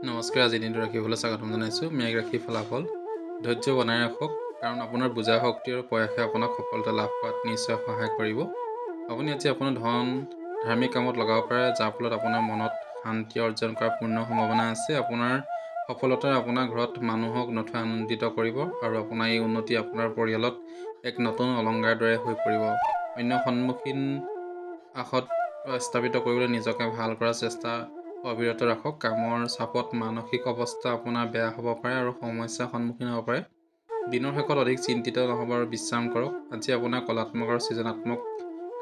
নমস্কাৰ, আজি দিনটো ৰাখিবলৈ স্বাগতম জনাইছোঁ। মেঘ ৰাশি ফলাফল ধৈৰ্য বনাই ৰাখক, কাৰণ আপোনাৰ বুজা শক্তি আৰু প্ৰয়াসে আপোনাক সফলতা লাভ কৰাত নিশ্চয় সহায় কৰিব। আপুনি আজি আপোনাৰ ধন ধাৰ্মিক কামত লগাব পাৰে, যাৰ ফলত আপোনাৰ মনত শান্তি অৰ্জন কৰাৰ পূৰ্ণ সম্ভাৱনা আছে। আপোনাৰ সফলতাই আপোনাৰ ঘৰত মানুহক নথৈ আনন্দিত কৰিব আৰু আপোনাৰ এই উন্নতি আপোনাৰ পৰিয়ালত এক নতুন অলংকাৰ দৰে হৈ পৰিব। অন্য সন্মুখীন আশত স্থাপিত কৰিবলৈ নিজকে ভাল কৰাৰ চেষ্টা অবিৰত ৰাখক। কামৰ চাপত মানসিক অৱস্থা আপোনাৰ বেয়া হ'ব পাৰে আৰু সমস্যাৰ সন্মুখীন হ'ব পাৰে। দিনৰ শেষত অধিক চিন্তিত নহ'ব আৰু বিশ্ৰাম কৰক। আজি আপোনাৰ কলাত্মক আৰু সৃজনাত্মক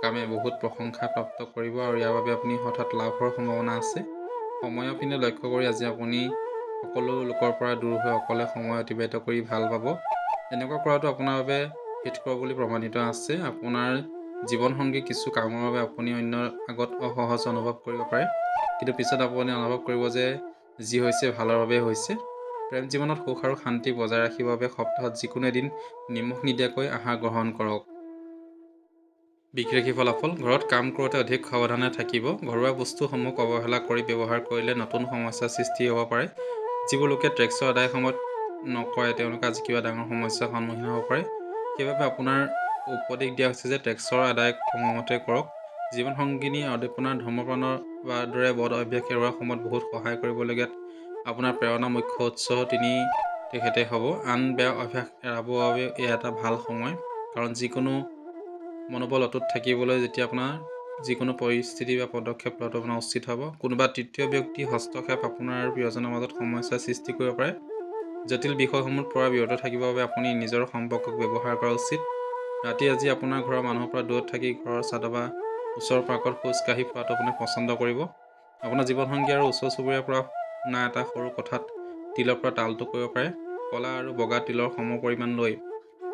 কামে বহুত প্ৰশংসা প্ৰাপ্ত কৰিব আৰু ইয়াৰ বাবে আপুনি হঠাৎ লাভৰ সম্ভাৱনা আছে। সময়ৰ পিনে লক্ষ্য কৰি আজি আপুনি সকলো লোকৰ পৰা দূৰ হৈ অকলে সময় অতিবাহিত কৰি ভাল পাব। এনেকুৱা কৰাটো আপোনাৰ বাবে হিতকৰ বুলি প্ৰমাণিত আছে। আপোনাৰ জীৱনসংগী কিছু কামৰ বাবে আপুনি অন্যৰ আগত অসহজ অনুভৱ কৰিব পাৰে, কিন্তু পিছত আপুনি অনুভৱ কৰিব যে যি হৈছে ভালৰ বাবে হৈছে। প্ৰেম জীৱনত সুখ আৰু শান্তি বজাই ৰাখিবৰ বাবে সপ্তাহত যিকোনো এদিন নিমখ নিদিয়াকৈ আহাৰ গ্ৰহণ কৰক। বিক্ৰেষী ফলাফল ঘৰত কাম কৰোঁতে অধিক সাৱধানে থাকিব। ঘৰুৱা বস্তুসমূহ অৱহেলা কৰি ব্যৱহাৰ কৰিলে নতুন সমস্যাৰ সৃষ্টি হ'ব পাৰে। যিবোৰ লোকে টেক্সৰ আদায় সময়ত নকৰে, তেওঁলোকে আজি কিবা ডাঙৰ সমস্যাৰ সন্মুখীন হ'ব পাৰে। সেইবাবে আপোনাৰ উপদেশ দিয়া হৈছে যে টেক্সৰ আদায় সময়মতে কৰক। জীৱনসংগিনী আপোনাৰ ধূমপানৰ বা দৰে বদ অভ্যাস এৰোৱাৰ সময়ত বহুত সহায় কৰিবলগীয়াত আপোনাৰ প্ৰেৰণা মুখ্য উৎস তেখেতে হ'ব। আন বেয়া অভ্যাস এৰাবৰ বাবে এয়া এটা ভাল সময়, কাৰণ যিকোনো মনোবল অটুট থাকিবলৈ যেতিয়া আপোনাৰ যিকোনো পৰিস্থিতি বা পদক্ষেপ লোৱাটো আপোনাৰ উচিত হ'ব। কোনোবা তৃতীয় ব্যক্তিৰ হস্তক্ষেপ আপোনাৰ আৰু প্ৰিয়জনৰ মাজত সমস্যাৰ সৃষ্টি কৰিব পাৰে। জটিল বিষয়সমূহৰ পৰা বিৰত থাকিবৰ বাবে আপুনি নিজৰ সম্পৰ্কক ব্যৱহাৰ কৰা উচিত। ৰাতি আজি আপোনাৰ ঘৰৰ মানুহৰ পৰা দূৰত থাকি ঘৰৰ ছাদ বা ওচৰৰ পাৰ্কত খোজ কাঢ়ি ফুৰাটো আপুনি পচন্দ কৰিব। আপোনাৰ জীৱনসংগী আৰু ওচৰ চুবুৰীয়াৰ পৰা শুনা এটা সৰু কথাত তিলৰ পৰা তালটো কৰিব পাৰে। ক'লা আৰু বগা তিলৰ সম পৰিমাণ লৈ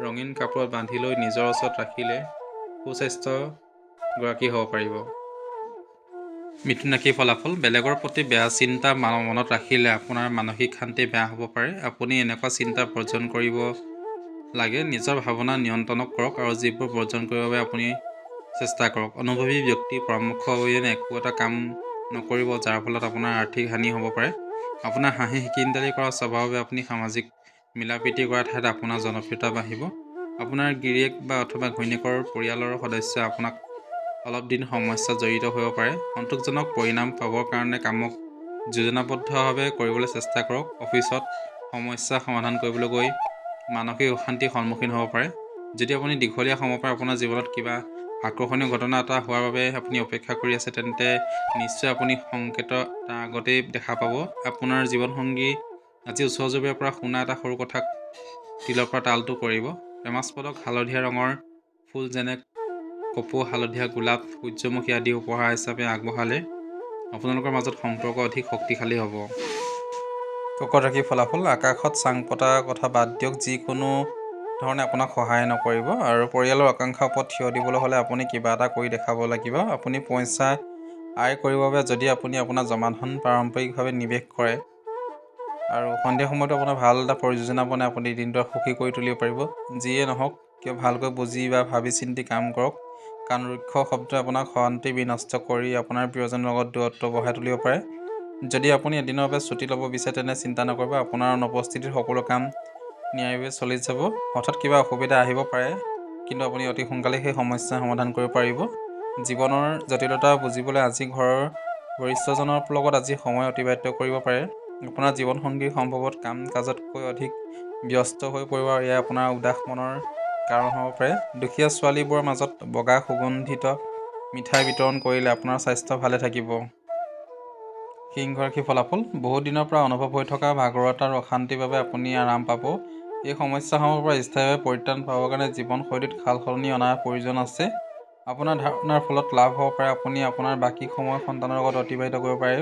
ৰঙীন কাপোৰত বান্ধি লৈ নিজৰ ওচৰত ৰাখিলে সুস্বাস্থ্যগৰাকী হ'ব পাৰিব। মিথুন ৰাশিৰ ফলাফল বেলেগৰ প্ৰতি বেয়া চিন্তা মনত ৰাখিলে আপোনাৰ মানসিক শান্তি বেয়া হ'ব পাৰে। আপুনি এনেকুৱা চিন্তা বৰ্জন কৰিব লাগে। নিজৰ ভাৱনা নিয়ন্ত্ৰণ কৰক আৰু যিবোৰ বৰ্জন কৰিবৰ বাবে আপুনি চেষ্টা কৰক। অনুভৱী ব্যক্তিৰ পৰামৰ্শ অবিহনে একো এটা কাম নকৰিব, যাৰ ফলত আপোনাৰ আৰ্থিক হানি হ'ব পাৰে। আপোনাৰ হাঁহি খিকিন্দালি কৰা স্বভাৱৰ বাবে আপুনি সামাজিক মিলাপ্ৰীতি কৰাৰ ঠাইত আপোনাৰ জনপ্ৰিয়তা বাঢ়িব। আপোনাৰ গিৰিয়েক বা অথবা ঘৈণীয়েকৰ পৰিয়ালৰ সদস্যই আপোনাক অলপ দিন সমস্যাত জড়িত হ'ব পাৰে। সন্তোষজনক পৰিণাম পাবৰ কাৰণে কামক যোজনাবদ্ধভাৱে কৰিবলৈ চেষ্টা কৰক। অফিচত সমস্যা সমাধান কৰিবলৈ গৈ মানসিক অশান্তিৰ সন্মুখীন হ'ব পাৰে। যদি আপুনি দীঘলীয়া সময়ৰ পৰা আপোনাৰ জীৱনত কিবা আকৰ্ষণীয় ঘটনা এটা হোৱাৰ বাবে আপুনি অপেক্ষা কৰি আছে, তেন্তে নিশ্চয় আপুনি সংকেত তাৰ আগতেই দেখা পাব। আপোনাৰ জীৱনসংগী আজি ওচৰ চুবুৰীয়াৰ পৰা শুনা এটা সৰু কথাক তিলৰ পৰা তালটো কৰিব। প্ৰেমাস্পদক হালধীয়া ৰঙৰ ফুল যেনে কপৌ, হালধীয়া গোলাপ, সূৰ্যমুখী আদি উপহাৰ হিচাপে আগবঢ়ালে আপোনালোকৰ মাজত সম্পৰ্ক অধিক শক্তিশালী হ'ব। কৰ্কট ৰাশিৰ ফলাফল আকাশত চাং পতাৰ কথা বাদ দিয়ক, যিকোনো ধৰণে আপোনাক সহায় নকৰিব আৰু পৰিয়ালৰ আকাংক্ষাৰ ওপৰত থিয় দিবলৈ হ'লে আপুনি কিবা এটা কৰি দেখাব লাগিব। আপুনি পইচা আয় কৰিবৰ বাবে যদি আপুনি আপোনাৰ জমা ধন পাৰম্পৰিকভাৱে নিৱেশ কৰে আৰু সন্ধিয়া সময়তো আপোনাৰ ভাল এটা পৰিযোজনা বনাই আপুনি দিনটো সুখী কৰি তুলিব পাৰিব। যিয়ে নহওক কিয় ভালকৈ বুজি বা ভাবি চিন্তি কাম কৰক, কাৰণ ৰুক্ষ শব্দই আপোনাক শান্তি বিনষ্ট কৰি আপোনাৰ প্ৰিয়জনৰ লগত দূৰত্ব বঢ়াই তুলিব পাৰে। যদি আপুনি এদিনৰ বাবে ছুটি ল'ব বিচাৰে, তেনে চিন্তা নকৰিব। আপোনাৰ অনুপস্থিতিত সকলো কাম নিয়াৰিকৈ চলি যাব। হঠাৎ কিবা অসুবিধা আহিব পাৰে, কিন্তু আপুনি অতি সোনকালে সেই সমস্যা সমাধান কৰিব পাৰিব। জীৱনৰ জটিলতা বুজিবলৈ আজি ঘৰৰ বৰিষ্ঠজনৰ লগত আজি সময় অতিবাহিত কৰিব পাৰে। আপোনাৰ জীৱনসংগীৰ সম্ভৱত কাম কাজতকৈ অধিক ব্যস্ত হৈ পৰিব আৰু এয়া আপোনাৰ উদাস মনৰ কাৰণ হ'ব পাৰে। দুখীয়া ছোৱালীবোৰৰ মাজত বগা সুগন্ধিত মিঠাই বিতৰণ কৰিলে আপোনাৰ স্বাস্থ্য ভালে থাকিব। সিংহ ৰাশিৰ ফলাফল বহু দিনৰ পৰা অনুভৱ হৈ থকা ভাগৰুৱাতা আৰু অশান্তিৰ বাবে আপুনি আৰাম পাব। এই সমস্যাসমূহৰ পৰা স্থায়ীভাৱে পৰিত্ৰাণ পাবৰ কাৰণে জীৱনশৈলীত সালসলনি অনাৰ প্ৰয়োজন আছে। আপোনাৰ ধাৰণাৰ ফলত লাভ হ'ব পাৰে। আপুনি আপোনাৰ বাকী সময় সন্তানৰ লগত অতিবাহিত কৰিব পাৰে।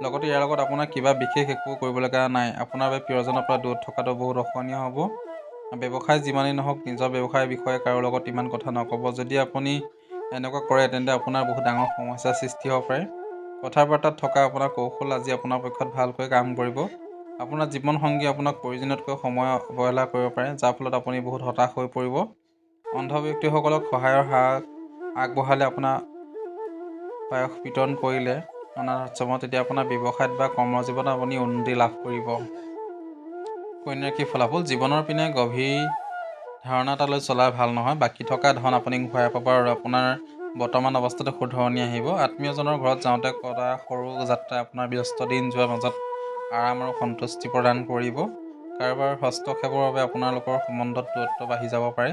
লগতে ইয়াৰ লগত আপোনাৰ কিবা বিশেষ একো কৰিবলগীয়া নাই। আপোনাৰ বাবে প্ৰিয়জনৰ পৰা দূৰত থকাটো বহুত অসহনীয় হ'ব। ব্যৱসায় যিমানেই নহওক, নিজৰ ব্যৱসায়ৰ বিষয়ে কাৰো লগত ইমান কথা নক'ব। যদি আপুনি এনেকুৱা কৰে, তেন্তে আপোনাৰ বহুত ডাঙৰ সমস্যাৰ সৃষ্টি হ'ব পাৰে। কথা বাৰ্তাত থকা আপোনাৰ কৌশল আজি আপোনাৰ পক্ষত ভালকৈ কাম কৰিব। আপোনাৰ জীৱনসংগী আপোনাক প্ৰয়োজনতকৈ সময় অৱহেলা কৰিব পাৰে, যাৰ ফলত আপুনি বহুত হতাশ হৈ পৰিব। অন্ধ ব্যক্তিসকলক সহায়ৰ হাত আগবঢ়ালে, আপোনাৰ পায়স বিতৰণ কৰিলে অনাথ আশ্ৰমত, তেতিয়া আপোনাৰ ব্যৱসায়ত বা কৰ্মজীৱনত আপুনি উন্নতি লাভ কৰিব। কন্যা ৰাশিৰ ফলাফল, জীৱনৰ পিনে গভীৰ ধাৰণা এটালৈ চলাই ভাল নহয়। বাকী থকা ধন আপুনি ঘূৰাই পাব আৰু আপোনাৰ বৰ্তমান অৱস্থাটো শুধৰণি আহিব। আত্মীয়জনৰ ঘৰত যাওঁতে কৰা সৰু যাত্ৰাই আপোনাৰ ব্যস্ত দিন যোৱাৰ মাজত আৰাম আৰু সন্তুষ্টি প্ৰদান কৰিব। কাৰোবাৰ হস্তক্ষেপৰ বাবে আপোনালোকৰ সম্বন্ধত দূৰত্ব বাঢ়ি যাব পাৰে।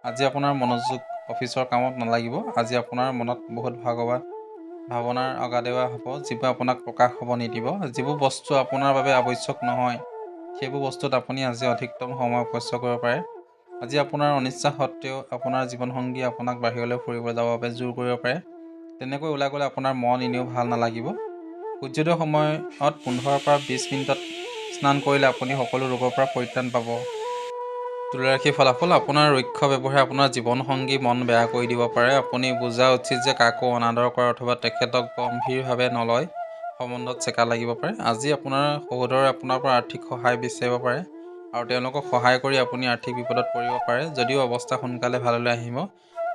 আজি আপোনাৰ মনোযোগ অফিচৰ কামত নালাগিব। আজি আপোনাৰ মনত বহুত ভাৱনাৰ অগাডেৱা হ'ব, যিবোৰ আপোনাক প্ৰকাশ হ'ব নিদিব। যিবোৰ বস্তু আপোনাৰ বাবে আৱশ্যক নহয়, সেইবোৰ বস্তুত আপুনি আজি অধিকতম সময় অপচয় কৰিব পাৰে। আজি আপোনাৰ অনিচ্ছা সত্ত্বেও আপোনাৰ জীৱনসংগীয়ে আপোনাক বাহিৰলৈ ফুৰিব যাবৰ বাবে জোৰ কৰিব পাৰে। তেনেকৈ ওলাই গ'লে আপোনাৰ মন এনেও ভাল নালাগিব। সূৰ্যোদয়ৰ সময়ত 15 পৰা 20 মিনিটত স্নান কৰিলে আপুনি সকলো ৰোগৰ পৰা পৰিত্ৰাণ পাব। তুলা ৰাশিৰ ফলাফল, আপোনাৰ ৰুক্ষ ব্যৱহাৰে আপোনাৰ জীৱনসংগী মন বেয়া কৰি দিব পাৰে। আপুনি বুজা উচিত যে কাকো অনাদৰ কৰে অথবা তেখেতক গম্ভীৰভাৱে নলয়। সম্বন্ধত চেকা লাগিব পাৰে। আজি আপোনাৰ সহোদৰে আপোনাৰ পৰা আৰ্থিক সহায় বিচাৰিব পাৰে আৰু তেওঁলোকক সহায় কৰি আপুনি আৰ্থিক বিপদত পৰিব পাৰে। যদিও অৱস্থা সোনকালে ভাললৈ আহিব,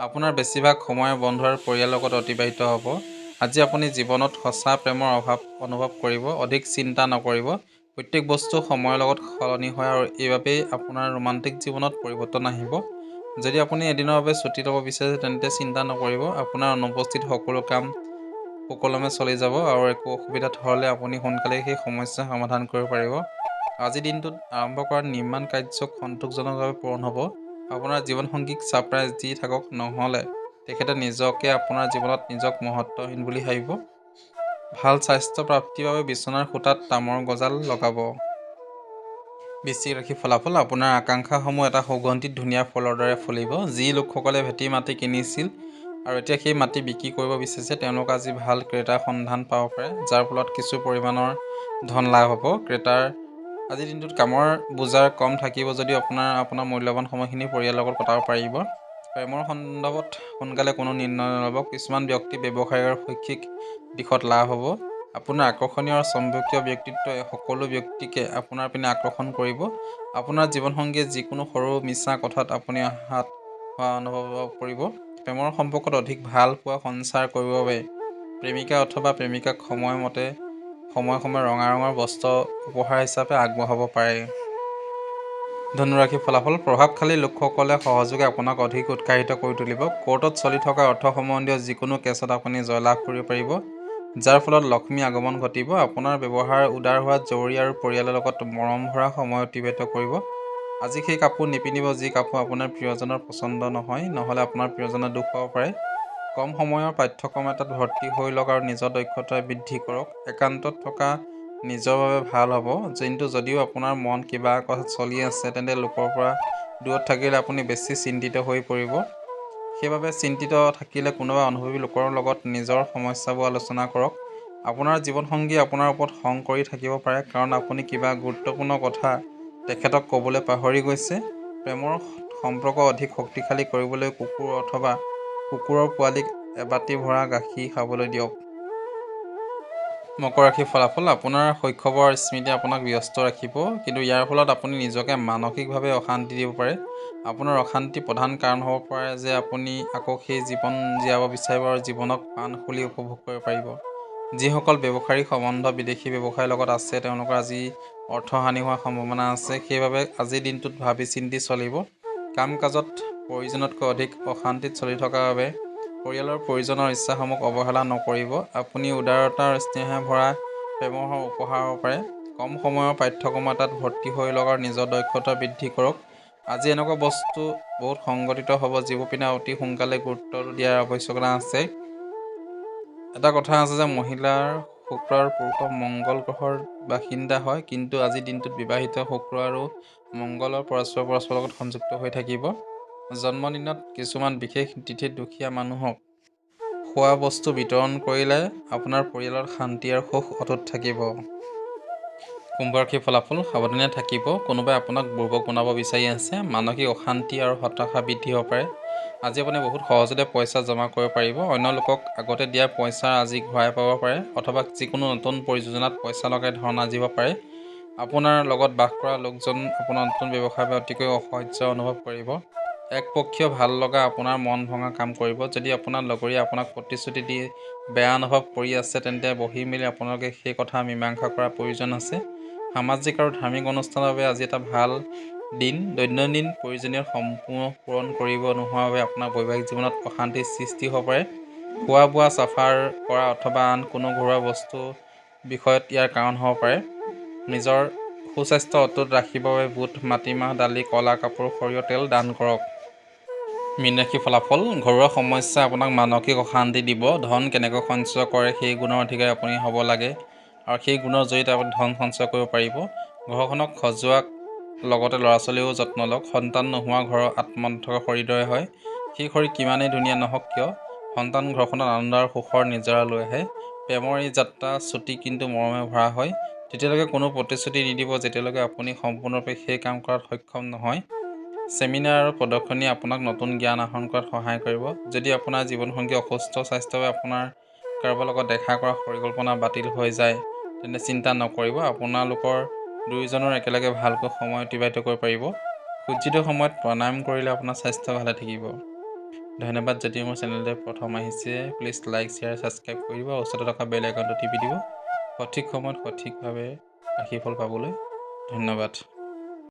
আপোনাৰ বেছিভাগ সময় বন্ধু আৰু পৰিয়ালৰ লগত অতিবাহিত হ'ব। আজি আপুনি জীৱনত সঁচা প্ৰেমৰ অভাৱ অনুভৱ কৰিব। অধিক চিন্তা নকৰিব। প্ৰত্যেক বস্তু সময়ৰ লগত সলনি হয় আৰু এইবাবেই আপোনাৰ ৰোমান্টিক জীৱনত পৰিৱৰ্তন আহিব। যদি আপুনি এদিনৰ বাবে ছুটি ল'ব বিচাৰিছে, তেন্তে চিন্তা নকৰিব। আপোনাৰ অনুপস্থিত সকলো কাম সুকলমে চলি যাব আৰু একো অসুবিধা হ'লে আপুনি সোনকালেই সেই সমস্যা সমাধান কৰিব পাৰিব। আজিৰ দিনটোত আৰম্ভ কৰা নিৰ্মাণ কাৰ্য সন্তোষজনকভাৱে পূৰণ হ'ব। আপোনাৰ জীৱনসংগীক ছাৰপ্ৰাইজ দি থাকক, নহ'লে তেখেতে নিজকে আপোনাৰ জীৱনত নিজক মহত্বহীন বুলি ভাবিব। ভাল স্বাস্থ্য প্ৰাপ্তিৰ বাবে বিচনাৰ খুঁটাত তামৰ গজাল লগাব। বৃশ্চিক ৰাশিৰ ফলাফল, আপোনাৰ আকাংক্ষাসমূহ এটা সুগন্ধিত ধুনীয়া ফুলৰ দৰে ফুলিব। যি লোকসকলে ভেটি মাটি কিনিছিল আৰু এতিয়া সেই মাটি বিক্ৰী কৰিব বিচাৰিছে, তেওঁলোকে আজি ভাল ক্ৰেতাৰ সন্ধান পাব পাৰে, যাৰ ফলত কিছু পৰিমাণৰ ধন লাভ হ'ব। ক্ৰেতাৰ আজিৰ দিনটোত কামৰ বোজা কম থাকিব যদিও আপোনাৰ মূল্যৱান সময়খিনি পৰিয়ালৰ লগত কটাব পাৰিব। প্ৰেমৰ সন্দৰ্ভত সোনকালে কোনো নিৰ্ণয় নল'ব। কিছুমান ব্যক্তি ব্যৱসায়িক আৰু শৈক্ষিক দিশত লাভ হ'ব। আপোনাৰ আকৰ্ষণীয় আৰু চমকীয় ব্যক্তিত্বই সকলো ব্যক্তিকে আপোনাৰ পিনে আকৰ্ষণ কৰিব। আপোনাৰ জীৱনসংগীয়ে যিকোনো সৰু মিছা কথাত আপুনি আঘাত হোৱা অনুভৱ কৰিব। প্ৰেমৰ সম্পৰ্কত অধিক ভাল পোৱা সঞ্চাৰ কৰিবৰ বাবে প্ৰেমিকা অথবা প্ৰেমিকাক সময়ে ৰঙা ৰঙৰ বস্ত্ৰ উপহাৰ হিচাপে আগবঢ়াব পাৰে। ধনু ৰাশিৰ ফলাফল, প্ৰভাৱশালী লোকসকলে সহযোগে আপোনাক অধিক উৎসাহিত কৰি তুলিব। কোৰ্টত চলি থকা অৰ্থ সম্বন্ধীয় যিকোনো কেছত আপুনি জয়লাভ কৰিব পাৰিব, যাৰ ফলত লক্ষ্মী আগমন ঘটিব। আপোনাৰ ব্যৱহাৰ উদাৰ হোৱাত জৰুৰী আৰু পৰিয়ালৰ লগত মৰম ভৰা সময় অতিবাহিত কৰিব। আজি সেই কাপোৰ নিপিন্ধিব যি কাপোৰ আপোনাৰ প্ৰিয়জনৰ পচন্দ নহয়, নহ'লে আপোনাৰ প্ৰিয়জনে দুখ পাব পাৰে। কম সময়ৰ পাঠ্যক্ৰম এটাত ভৰ্তি হৈ লওক আৰু নিজৰ দক্ষতা বৃদ্ধি কৰক। একান্তত থকা নিজৰ বাবে ভাল হ'ব। কিন্তু যদিও আপোনাৰ মন কিবা কথাত চলি আছে, তেন্তে লোকৰ পৰা দূৰত থাকিলে আপুনি বেছি চিন্তিত হৈ পৰিব। সেইবাবে চিন্তিত থাকিলে কোনোবা অনুভৱী লোকৰ লগত নিজৰ সমস্যাবোৰ আলোচনা কৰক। আপোনাৰ জীৱনসংগীয়ে আপোনাৰ ওপৰত খং কৰি থাকিব পাৰে, কাৰণ আপুনি কিবা গুৰুত্বপূৰ্ণ কথা তেখেতক ক'বলৈ পাহৰি গৈছে। প্ৰেমৰ সম্পৰ্ক অধিক শক্তিশালী কৰিবলৈ কুকুৰ অথবা কুকুৰৰ পোৱালিক এবাটি ভৰা গাখীৰ খাবলৈ দিয়ক। মকৰ ৰাশিৰ ফলাফল, আপোনাৰ শৈশৱৰ স্মৃতি আপোনাক ব্যস্ত ৰাখিব, কিন্তু ইয়াৰ ফলত আপুনি নিজকে মানসিকভাৱে অশান্তি দিব পাৰে। আপোনাৰ অশান্তিৰ প্ৰধান কাৰণ হ'ব পাৰে যে আপুনি আকৌ সেই জীৱন জীয়াব বিচাৰিব আৰু জীৱনক প্ৰাণ খুলি উপভোগ কৰিব পাৰিব। যিসকল ব্যৱসায়িক সম্বন্ধ বিদেশী ব্যৱসায়ৰ লগত আছে, তেওঁলোকৰ আজি অৰ্থহানি হোৱাৰ সম্ভাৱনা আছে। সেইবাবে আজিৰ দিনটোত ভাবি চিন্তি চলিব। কাম কাজত প্ৰয়োজনতকৈ অধিক অশান্তিত চলি থকাৰ বাবে পৰিয়ালৰ প্ৰয়োজনৰ ইচ্ছাসমূহক অৱহেলা নকৰিব। আপুনি উদাৰতা আৰু স্নেহে ভৰা প্ৰেমৰ উপহাৰ হ'ব পাৰে। কম সময়ৰ পাঠ্যক্ৰম এটাত ভৰ্তি হৈ লওক আৰু নিজৰ দক্ষতা বৃদ্ধি কৰক। আজি এনেকুৱা বস্তু বহুত সংঘটিত হ'ব যিবোৰ পিনে অতি সোনকালে গুৰুত্ব দিয়াৰ আৱশ্যকতা আছে। এটা কথা আছে যে মহিলাৰ শুক্ৰ আৰু পুৰুষৰ মংগল গ্ৰহৰ বাসিন্দা হয়, কিন্তু আজিৰ দিনটোত বিবাহিত শুক্ৰ আৰু মংগলৰ পৰস্পৰৰ লগত সংযুক্ত হৈ থাকিব। জন্মদিনত কিছুমান বিশেষ তিথিত দুখীয়া মানুহক খোৱা বস্তু বিতৰণ কৰিলে আপোনাৰ পৰিয়ালত শান্তি আৰু সুখ অটুট থাকিব। কুম্ভ ৰাশিৰ ফলাফল, সাৱধানে থাকিব। কোনোবাই আপোনাক বুৰ্বক বনাব বিচাৰি আছে। মানসিক অশান্তি আৰু হতাশা বৃদ্ধি হ'ব পাৰে। আজি আপুনি বহুত সহজতে পইচা জমা কৰিব পাৰিব। অন্য লোকক আগতে দিয়া পইচা আজি ঘূৰাই পাব পাৰে, অথবা যিকোনো নতুন পৰিযোজনাত পইচা লগাই ধন আৰ্জিব পাৰে। আপোনাৰ লগত বাস কৰা লোকজন আপোনাৰ নতুন ব্যৱসায়ৰ বাবে অতিকৈ অসহ্য অনুভৱ কৰিব। একপক্ষীয় ভাল লগা আপোনাৰ মন ভঙা কাম কৰিব। যদি আপোনাৰ লগৰীয়া আপোনাক প্ৰতিশ্ৰুতি দি বেয়া অনুভৱ কৰি আছে, তেন্তে বহি মেলি আপোনালোকে সেই কথা মীমাংসা কৰাৰ প্ৰয়োজন আছে। সামাজিক আৰু ধাৰ্মিক অনুষ্ঠানৰ বাবে আজি এটা ভাল দিন। দৈনন্দিন প্ৰয়োজনীয় সম্পূৰ্ণ পূৰণ কৰিব নোহোৱাৰ বাবে আপোনাৰ বৈবাহিক জীৱনত অশান্তিৰ সৃষ্টি হ'ব পাৰে। খোৱা বোৱা চাফাৰ কৰা অথবা আন কোনো ঘৰুৱা বস্তু বিষয়ত ইয়াৰ কাৰণ হ'ব পাৰে। নিজৰ সুস্বাস্থ্য অটুট ৰাখিবৰ বাবে বুট, মাটিমাহ, দালি, কলা কাপোৰ, সৰিয়হ তেল দান কৰক। মীন ৰাশিৰ ফলাফল। ঘৰুৱা সমস্যাই আপোনাক মানসিক অশান্তি দিব। ধন কেনেকৈ সঞ্চয় কৰে সেই গুণৰ অধিকাৰী আপুনি হ'ব লাগে আৰু সেই গুণৰ জৰিয়তে আপুনি ধন সঞ্চয় কৰিব পাৰিব। ঘৰখনক সজোৱাৰ লগতে ল'ৰা ছোৱালীও যত্ন লওক। সন্তান নোহোৱা ঘৰৰ আত্মা নথকা শৰীৰ দৰে হয়। সেই শৰীৰ কিমানেই ধুনীয়া নহওক কিয়, সন্তান ঘৰখনত আনন্দ আৰু সুখৰ নিজৰা লৈ আহে। প্ৰেমৰ এই যাত্ৰা চুটি কিন্তু মৰমে ভৰা হয়। তেতিয়ালৈকে কোনো প্ৰতিশ্ৰুতি নিদিব যেতিয়ালৈকে আপুনি সম্পূৰ্ণৰূপে সেই কাম কৰাত সক্ষম নহয়। ছেমিনাৰ আৰু প্ৰদৰ্শনীয়ে আপোনাক নতুন জ্ঞান আহৰণ কৰাত সহায় কৰিব। যদি আপোনাৰ জীৱনসংগী অসুস্থ, স্বাস্থ্যৰ বাবে আপোনাৰ কাৰোবাৰ লগত দেখা কৰা পৰিকল্পনা বাতিল হৈ যায়, তেন্তে চিন্তা নকৰিব। আপোনালোকৰ দুয়োজনৰ একেলগে ভালকৈ সময় অতিবাহিত কৰিব পাৰিব। সূৰ্যোদয়ৰ সময়ত প্ৰাণায়াম কৰিলে আপোনাৰ স্বাস্থ্য ভালে থাকিব। ধন্যবাদ। যদি মোৰ চেনেলটোৱে প্ৰথম আহিছে, প্লিজ লাইক, শ্বেয়াৰ, ছাবস্ক্ৰাইব কৰিব আৰু ওচৰতে থকা বেল আইকনটো টিপি দিব সঠিক সময়ত সঠিকভাৱে ৰাশিফল পাবলৈ। ধন্যবাদ।